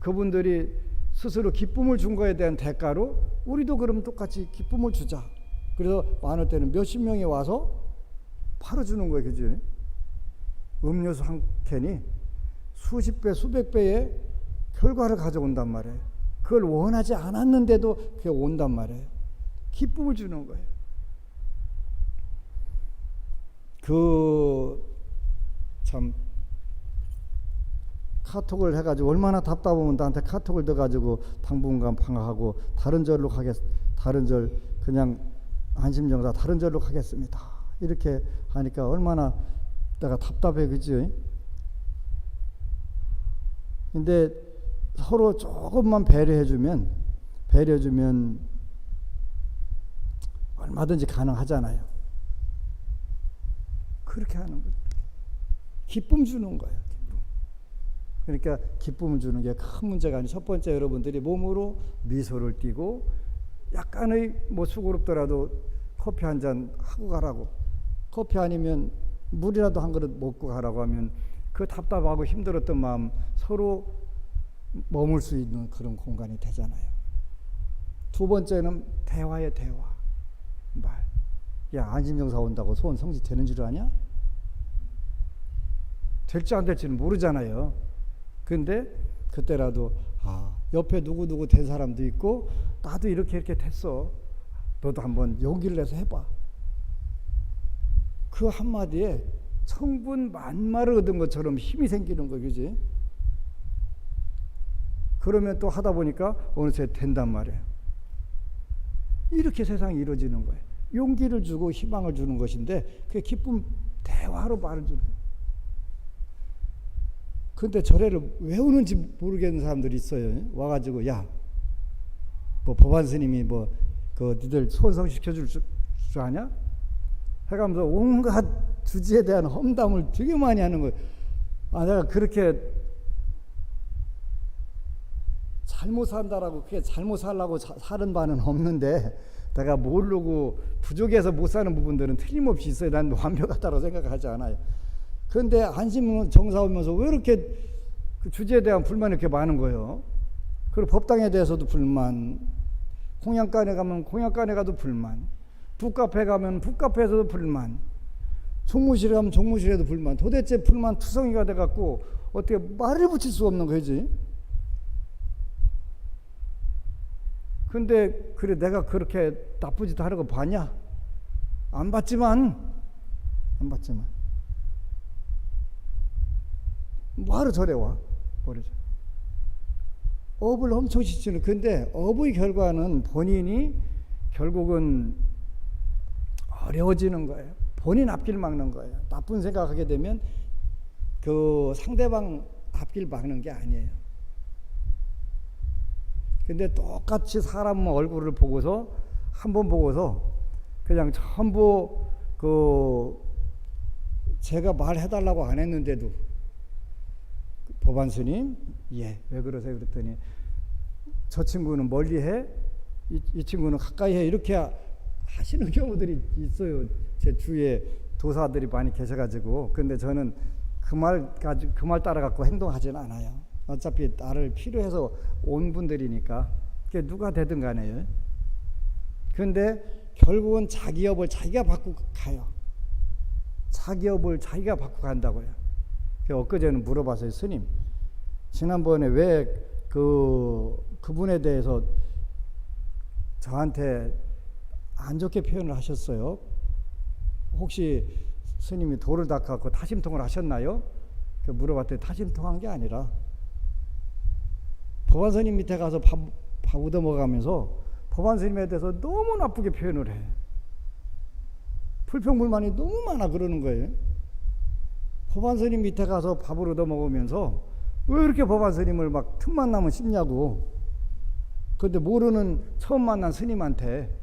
그분들이 스스로 기쁨을 준 거에 대한 대가로 우리도 그럼 똑같이 기쁨을 주자. 그래서 많을 때는 몇십 명이 와서 팔아주는 거예요. 그죠? 음료수 한 캔이 수십 배, 수백 배의 결과를 가져온단 말이에요. 그걸 원하지 않았는데도 그게 온단 말이에요. 기쁨을 주는 거예요. 참 카톡을 해가지고 얼마나 답답하면 나한테 카톡을 넣어가지고 당분간 방학하고 다른 절로 다른 절 그냥 안심정사 다른 절로 가겠습니다. 이렇게 하니까 얼마나 내가 답답해, 그지? 근데 서로 조금만 배려해주면 얼마든지 가능하잖아요. 그렇게 하는 거예요. 기쁨 주는 거예요. 기쁨. 그러니까 기쁨을 주는 게 큰 문제가 아니에요. 첫 번째, 여러분들이 몸으로 미소를 띠고 약간의 뭐 수고롭더라도 커피 한 잔 하고 가라고. 커피 아니면 물이라도 한 그릇 먹고 가라고 하면 그 답답하고 힘들었던 마음 서로 머물 수 있는 그런 공간이 되잖아요. 두 번째는 대화의 대화. 말. 야, 안심정사 온다고 소원 성취 되는 줄 아냐? 될지 안 될지는 모르잖아요. 근데 그때라도 옆에 누구누구 된 사람도 있고 나도 이렇게 됐어. 너도 한번 용기를 내서 해봐. 그 한마디에 천군 만마를 얻은 것처럼 힘이 생기는 거, 그지? 그러면 또 하다 보니까 어느새 된단 말이에요. 이렇게 세상이 이루어지는 거예요. 용기를 주고 희망을 주는 것인데 그게 기쁨 대화로 말을 주는 거예요. 근데 절에를 왜 오는지 모르겠는 사람들이 있어요. 와가지고 뭐 법안 스님이 니들 소원성 시켜줄 줄 아냐? 해가면서 온갖 주지에 대한 험담을 되게 많이 하는 거예요. 내가 그렇게 잘못 산다라고 그게 잘못 살라고 사는 바는 없는데 내가 모르고 부족해서 못 사는 부분들은 틀림없이 있어요. 난 완벽하다고 생각하지 않아요. 그런데 안심 정사 오면서 왜 이렇게 그 주제에 대한 불만이 이렇게 많은 거예요? 그리고 법당에 대해서도 불만, 공양간에 가면 공양간에 가도 불만, 북카페 가면 북카페에서도 불만, 종무실에 가면 종무실에도 불만. 도대체 불만 투성이가 돼갖고 어떻게 말을 붙일 수 없는 거지? 근데 그래 내가 그렇게 나쁜 짓 하는 거 봤냐? 안 봤지만 뭐하러 절에 와? 버리죠. 업을 엄청 지치는. 근데 업의 결과는 본인이 결국은 어려워지는 거예요. 본인 앞길 막는 거예요. 나쁜 생각하게 되면 그 상대방 앞길 막는 게 아니에요. 근데 똑같이 사람 얼굴을 보고서 한 번 보고서 그냥 전부 제가 말해달라고 안 했는데도 법안 스님, 왜 그러세요? 그랬더니 저 친구는 멀리 해, 이 친구는 가까이 해, 이렇게 하시는 경우들이 있어요. 제 주위에 도사들이 많이 계셔가지고. 근데 저는 그 말 따라 갖고 행동하지는 않아요. 어차피 나를 필요해서 온 분들이니까 그게 누가 되든 간에요. 그런데 결국은 자기 업을 자기가 받고 가요. 자기 업을 자기가 받고 간다고요. 엊그제는 물어봤어요. 스님, 지난번에 왜 그분에 대해서 저한테 안 좋게 표현을 하셨어요? 혹시 스님이 돌을 닦아갖고 타심통을 하셨나요? 물어봤더니 타심통한 게 아니라 법안스님 밑에 가서 밥 얻어먹으면서 법안스님에 대해서 너무 나쁘게 표현을 해. 불평불만이 너무 많아 그러는 거예요. 법안스님 밑에 가서 밥을 얻어먹으면서 왜 이렇게 법안스님을 막 틈만 나면 씹냐고. 그런데 모르는 처음 만난 스님한테.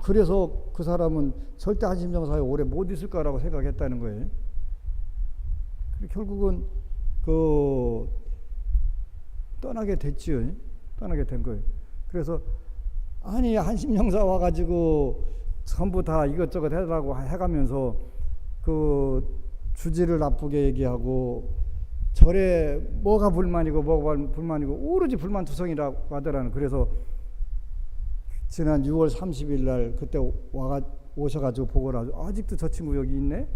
그래서 그 사람은 절대 한심정사에 오래 못 있을 거라고 생각했다는 거예요. 결국은 떠나게 됐지요. 떠나게 된 거예요. 그래서 아니 한심정사 와가지고 전부 다 이것저것 해달라고 해가면서 주지를 나쁘게 얘기하고 절에 뭐가 불만이고 뭐가 불만이고 오로지 불만투성이라고 하더라는. 그래서 지난 6월 30일 날 그때 오셔가지고 보고를 하죠. 아직도 저 친구 여기 있네?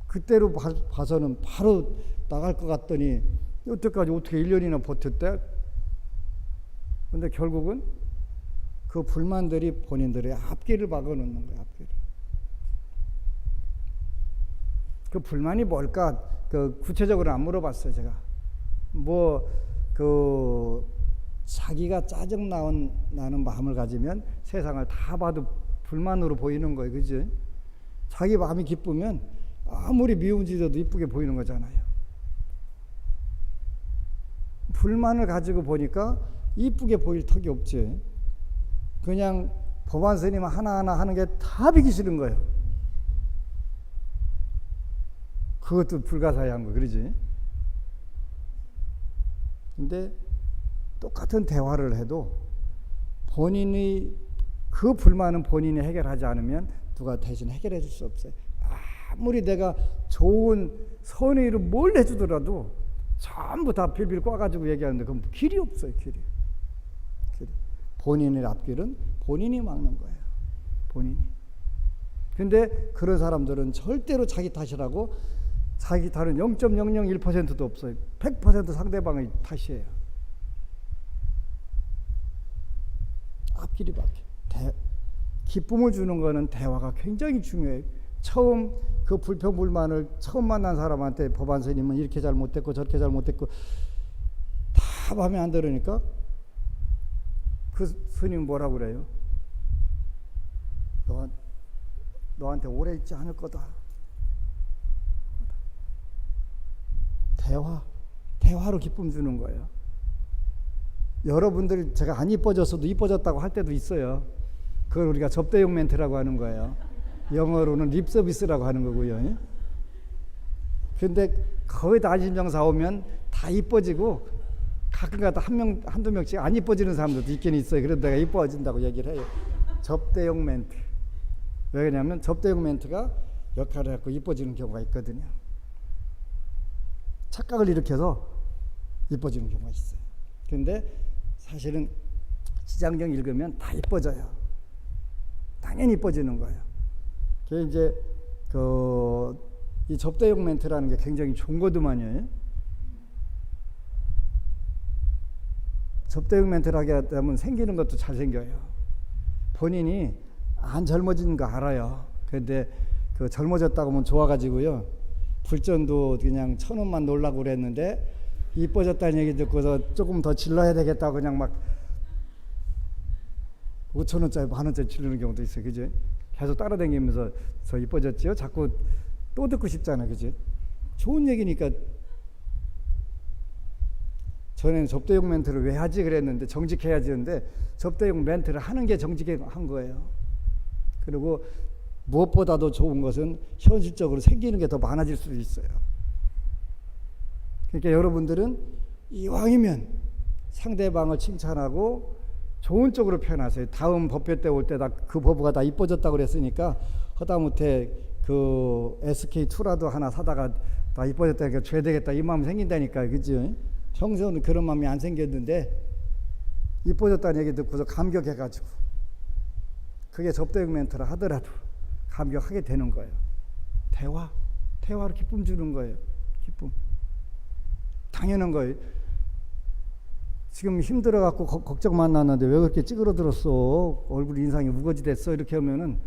그때로 봐서는 바로 나갈 것 같더니 여태까지 어떻게 1년이나 버텼대? 근데 결국은 그 불만들이 본인들의 앞길을 막아놓는 거야. 앞길을. 그 불만이 뭘까? 구체적으로 안 물어봤어요. 제가 자기가 짜증 나는 마음을 가지면 세상을 다 봐도 불만으로 보이는 거예요. 그죠? 자기 마음이 기쁘면 아무리 미운 짓이라도 이쁘게 보이는 거잖아요. 불만을 가지고 보니까 이쁘게 보일 턱이 없지. 그냥 법안스님 하나하나 하는 게 다 비기 싫은 거예요. 그것도 불가사의한 거, 그러지? 근데 똑같은 대화를 해도 본인의 그 불만은 본인이 해결하지 않으면 누가 대신 해결해 줄 수 없어요. 아무리 내가 좋은 선의로 뭘 해주더라도 전부 다 빌빌 꽈가지고 얘기하는데 그건 길이 없어요. 길이. 본인의 앞길은 본인이 막는 거예요. 본인이. 근데 그런 사람들은 절대로 자기 탓이라고 자기 탓은 0.001%도 없어요. 100% 상대방의 탓이에요. 앞길이 막혀. 기쁨을 주는 거는 대화가 굉장히 중요해요. 처음 그 불평불만을 처음 만난 사람한테 법안스님은 이렇게 잘못됐고 저렇게 잘못됐고 다 마음에 안 들으니까 그 스님은 뭐라고 그래요? 너한테 오래 있지 않을 거다. 대화로 기쁨 주는 거예요. 여러분들 제가 안 이뻐졌어도 이뻐졌다고 할 때도 있어요. 그걸 우리가 접대용 멘트라고 하는 거예요. 영어로는 립 서비스라고 하는 거고요. 근데 거의 다 안심정사 오면 다 이뻐지고 가끔가다 한두 명씩 안 이뻐지는 사람들도 있긴 있어요. 그래도 내가 이뻐진다고 얘기를 해요. 접대용 멘트. 왜 그러냐면 접대용 멘트가 역할을 갖고 이뻐지는 경우가 있거든요. 착각을 일으켜서 이뻐지는 경우가 있어요. 근데 사실은 지장경 읽으면 다 이뻐져요. 당연히 이뻐지는 거예요. 그게 이제 이 접대용 멘트라는 게 굉장히 좋은 거더만요. 접대용 멘트를 하게 되면 생기는 것도 잘 생겨요. 본인이 안 젊어진 거 알아요. 그런데 젊어졌다고 하면 좋아가지고요. 불전도 그냥 1,000원만 놀라고 그랬는데 이뻐졌다는 얘기 듣고서 조금 더 질러야 되겠다고 그냥 막 5,000원짜리 10,000원짜리 질르는 경우도 있어요. 그죠? 계속 따라다니면서 저 이뻐졌지요? 자꾸 또 듣고 싶잖아요. 그죠? 좋은 얘기니까. 전에는 접대용 멘트를 왜 하지 그랬는데 정직해야지 했는데 접대용 멘트를 하는 게 정직한 거예요. 그리고 무엇보다도 좋은 것은 현실적으로 생기는 게 더 많아질 수도 있어요. 그러니까 여러분들은 이왕이면 상대방을 칭찬하고 좋은 쪽으로 표현하세요. 다음 법회 때 올 때 그 법우가 다 이뻐졌다고 그랬으니까 허다못해 SK2라도 하나 사다가 다 이뻐졌다니까 줘야 되겠다 이 마음 생긴다니까. 그죠? 평소에는 그런 마음이 안 생겼는데 이뻐졌다는 얘기 듣고서 감격해가지고 그게 접대용 멘트라 하더라도 감격하게 되는 거예요. 대화로 기쁨 주는 거예요. 기쁨. 당연한 거예요. 지금 힘들어갖고 걱정 많았는데 왜 그렇게 찌그러들었어? 얼굴 인상이 우거지 됐어? 이렇게 하면은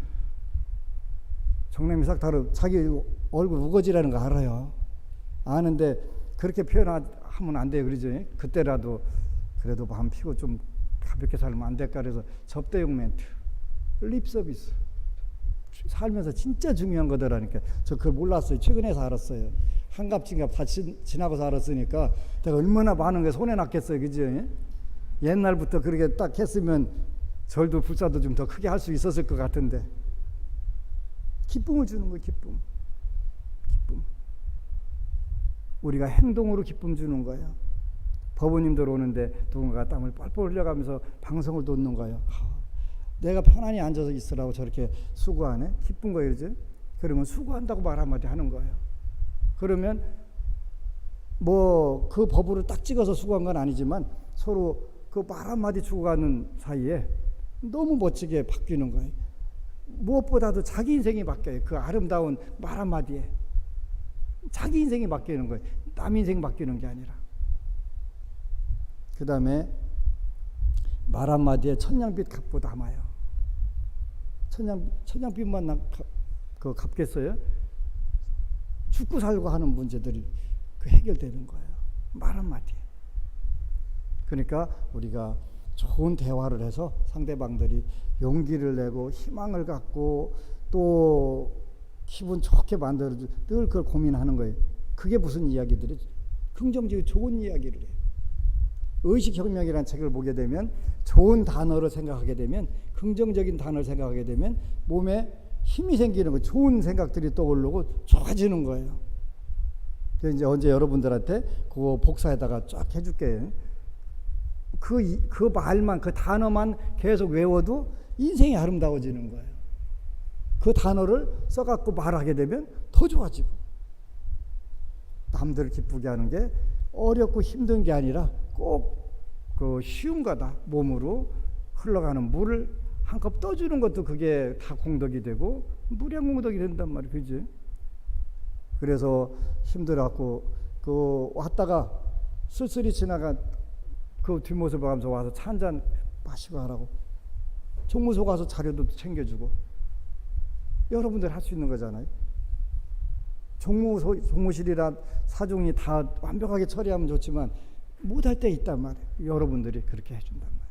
정남이 싹다르 자기 얼굴 우거지라는 거 알아요. 아는데 그렇게 표현하면 안 돼요. 그러죠? 그때라도 그래도 마음 피고 좀 가볍게 살면 안 될까 그래서 접대용 멘트, 립 서비스. 살면서 진짜 중요한 거더라니까. 저 그걸 몰랐어요. 최근에서 알았어요. 한갑진갑 다 지나고서 알았으니까 내가 얼마나 많은 게 손해 났겠어요. 그죠? 옛날부터 그렇게 딱 했으면 절도 불사도 좀 더 크게 할 수 있었을 것 같은데 기쁨을 주는 거예요. 기쁨. 우리가 행동으로 기쁨 주는 거예요. 법원님들 오는데 누군가 땀을 뻘뻘 흘려가면서 방송을 돋는 거예요. 내가 편안히 앉아서 있으라고 저렇게 수고하네? 기쁜 거예요. 그죠? 그러면 수고한다고 말 한마디 하는 거예요. 그러면 뭐 그 법으로 딱 찍어서 수고한 건 아니지만 서로 그 말 한마디 주고 가는 사이에 너무 멋지게 바뀌는 거예요. 무엇보다도 자기 인생이 바뀌어요. 그 아름다운 말 한마디에 자기 인생이 바뀌는 거예요. 남 인생이 바뀌는 게 아니라. 그 다음에 말 한마디에 천냥빚 갚고 남아요. 천냥빚만 갚겠어요? 죽고 살고 하는 문제들이 해결되는 거예요. 말 한마디. 그러니까 우리가 좋은 대화를 해서 상대방들이 용기를 내고 희망을 갖고 또 기분 좋게 만들어주고 늘 그걸 고민하는 거예요. 그게 무슨 이야기들이 긍정적이고 좋은 이야기를 해요. 의식혁명이라는 책을 보게 되면 좋은 단어를 생각하게 되면 긍정적인 단어를 생각하게 되면 몸에 힘이 생기는 거예요. 좋은 생각들이 떠오르고 좋아지는 거예요. 그래서 이제 언제 여러분들한테 그거 복사에다가 쫙 해줄게요. 그 말만 그 단어만 계속 외워도 인생이 아름다워지는 거예요. 그 단어를 써갖고 말하게 되면 더 좋아지고 남들을 기쁘게 하는 게 어렵고 힘든 게 아니라 꼭 그 쉬운 거다. 몸으로 흘러가는 물을 한 컵 떠주는 것도 그게 다 공덕이 되고 무량공덕이 된단 말이에요. 그지? 그래서 힘들어갖고 그 왔다가 쓸쓸히 지나간 그 뒷모습을 보면서 와서 차 한잔 마시고 하라고 종무소 가서 자료도 챙겨주고 여러분들 할 수 있는 거잖아요. 종무실이라 사종이 다 완벽하게 처리하면 좋지만 못할 때 있단 말이에요. 여러분들이 그렇게 해준단 말이에요.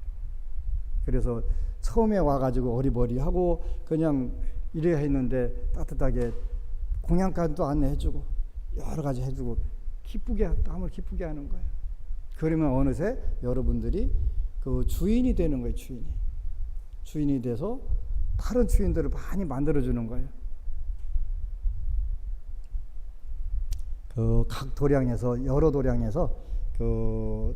그래서 처음에 와가지고 어리버리하고 그냥 이래야 했는데 따뜻하게 공양간도 안내해주고 여러 가지 해주고 기쁘게 남을 기쁘게 하는 거예요. 그러면 어느새 여러분들이 그 주인이 되는 거예요. 주인이 돼서 다른 주인들을 많이 만들어주는 거예요. 그 각 도량에서 여러 도량에서 그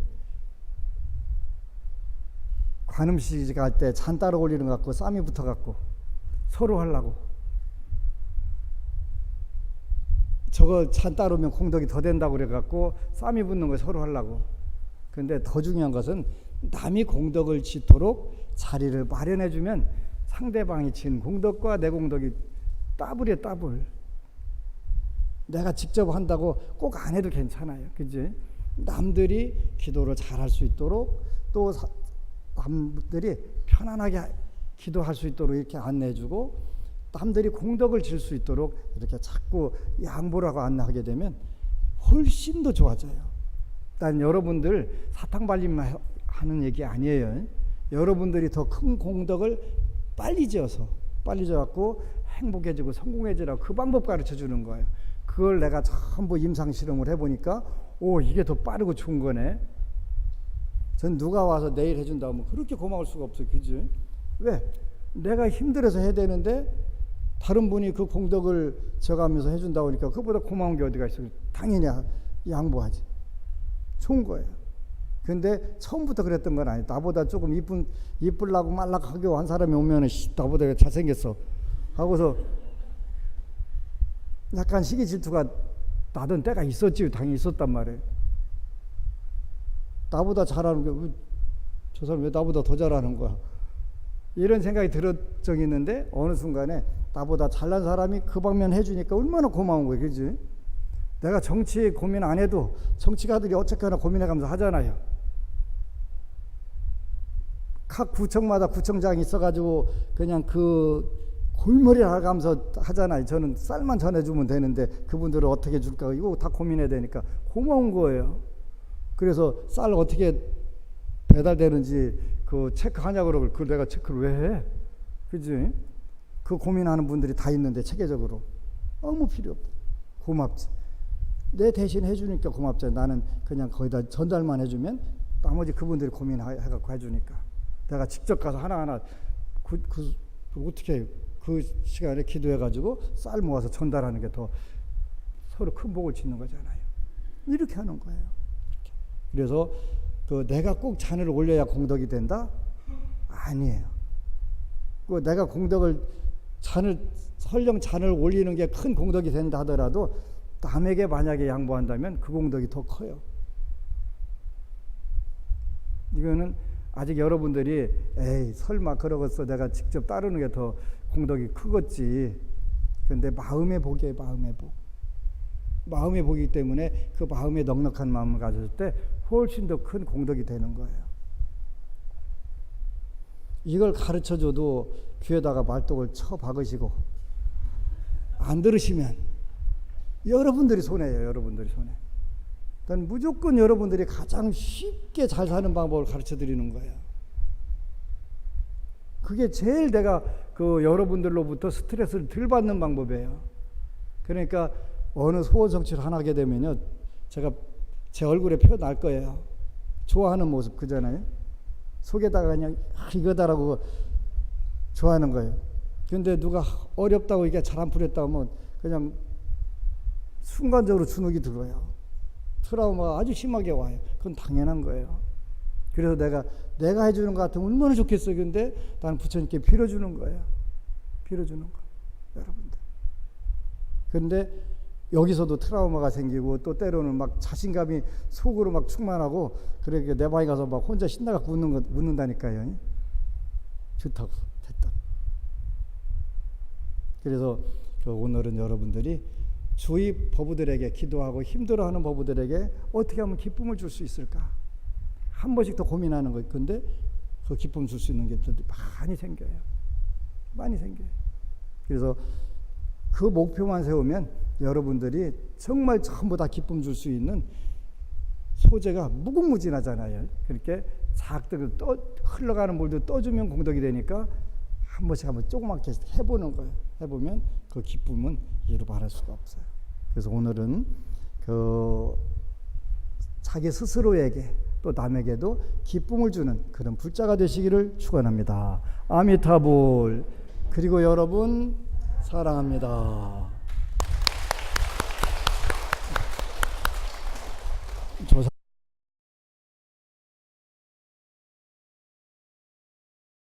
관음식 할 때 잔 따라 올리는 것 같고 쌈이 붙어 갖고 서로 하려고 저거 잔 따르면 공덕이 더 된다고 그래 갖고 쌈이 붙는 거 서로 하려고. 근데 더 중요한 것은 남이 공덕을 짓도록 자리를 마련해 주면 상대방이 진 공덕과 내 공덕이 더블이에요. 더블. 내가 직접 한다고 꼭 안 해도 괜찮아요. 그지? 남들이 기도를 잘할 수 있도록 또 남들이 편안하게 기도할 수 있도록 이렇게 안내해주고 남들이 공덕을 질 수 있도록 이렇게 자꾸 양보를 하고 안내하게 되면 훨씬 더 좋아져요. 일단 여러분들 사탕발림만 하는 얘기 아니에요. 여러분들이 더 큰 공덕을 빨리 지어갖고 행복해지고 성공해지라고 그 방법 가르쳐 주는 거예요. 그걸 내가 전부 임상 실험을 해보니까 이게 더 빠르고 좋은 거네. 전 누가 와서 내일 해준다 하면 그렇게 고마울 수가 없어요. 그지? 왜? 내가 힘들어서 해야 되는데 다른 분이 그 공덕을 져가면서 해준다고 하니까 그보다 고마운 게 어디가 있어요. 당연히 양보하지. 좋은 거예요. 근데 처음부터 그랬던 건 아니에요. 나보다 조금 이쁘려고 말락하게 한 사람이 오면은 나보다 잘생겼어 하고서 약간 시기 질투가 나던 때가 있었지. 당연히 있었단 말이에요. 나보다 잘하는 게 저 사람 왜 나보다 더 잘하는 거야? 이런 생각이 들었 적이 있는데 어느 순간에 나보다 잘난 사람이 그 방면 해주니까 얼마나 고마운 거예요. 그지? 내가 정치 고민 안 해도 정치가들이 어쨌거나 고민해가면서 하잖아요. 각 구청마다 구청장이 있어가지고 그냥 그 골머리 앓아가면서 하잖아요. 저는 쌀만 전해주면 되는데 그분들은 어떻게 줄까 이거 다 고민해야 되니까 고마운 거예요. 그래서 쌀 어떻게 배달되는지 그 체크하냐고 그러고 그걸 내가 체크를 왜 해? 그지? 그 고민하는 분들이 다 있는데 체계적으로 너무 필요 없다. 고맙지. 내 대신 해주니까 고맙잖아. 나는 그냥 거기다 전달만 해주면 나머지 그분들이 고민해갖고 해주니까 내가 직접 가서 하나하나 어떻게 해요? 그 시간에 기도해가지고 쌀 모아서 전달하는 게 더 서로 큰 복을 짓는 거잖아요. 이렇게 하는 거예요. 이렇게. 그래서 그 내가 꼭 잔을 올려야 공덕이 된다? 아니에요. 그 내가 공덕을 설령 잔을 올리는 게 큰 공덕이 된다 하더라도 남에게 만약에 양보한다면 그 공덕이 더 커요. 이거는 아직 여러분들이 에이 설마 그러겠어 내가 직접 따르는 게 더 공덕이 크겠지. 그런데 마음의 복이에요. 마음의 복. 마음의 복이기 때문에 그 마음에 넉넉한 마음을 가졌을 때 훨씬 더 큰 공덕이 되는 거예요. 이걸 가르쳐줘도 귀에다가 말뚝을 쳐 박으시고 안 들으시면 여러분들이 손해예요. 여러분들이 손해. 난 무조건 여러분들이 가장 쉽게 잘 사는 방법을 가르쳐 드리는 거예요. 그게 제일 내가 그 여러분들로부터 스트레스를 덜 받는 방법이에요. 그러니까 어느 소원 성취를 하나 하게 되면요, 제가 제 얼굴에 표현할 거예요. 좋아하는 모습 그잖아요. 속에다가 그냥 이거다라고 좋아하는 거예요. 근데 누가 어렵다고 이게 잘 안 풀렸다고 하면 그냥 순간적으로 주눅이 들어요. 트라우마가 아주 심하게 와요. 그건 당연한 거예요. 그래서 내가 해주는 것 같으면 얼마나 좋겠어요. 근데 나는 부처님께 빌어주는 거예요. 빌어주는 거. 여러분들. 그런데 여기서도 트라우마가 생기고 또 때로는 막 자신감이 속으로 막 충만하고 그러니까 내 방에 가서 막 혼자 신나갖고 웃는다니까요. 좋다고 됐다. 그래서 오늘은 여러분들이 주위 법우들에게 기도하고 힘들어하는 법우들에게 어떻게 하면 기쁨을 줄 수 있을까? 한 번씩 더 고민하는 거예요. 근데 그 기쁨 줄 수 있는 게 많이 생겨요. 많이 생겨요. 그래서 그 목표만 세우면 여러분들이 정말 전부 다 기쁨 줄 수 있는 소재가 무궁무진하잖아요. 그렇게 작게 흘러가는 물도 떠주면 공덕이 되니까 한 번씩 조그맣게 해보는 거예요. 해보면 그 기쁨은 이루 말할 수가 없어요. 그래서 오늘은 그 자기 스스로에게 또 남에게도 기쁨을 주는 그런 불자가 되시기를 축원합니다. 아미타불. 그리고 여러분 사랑합니다.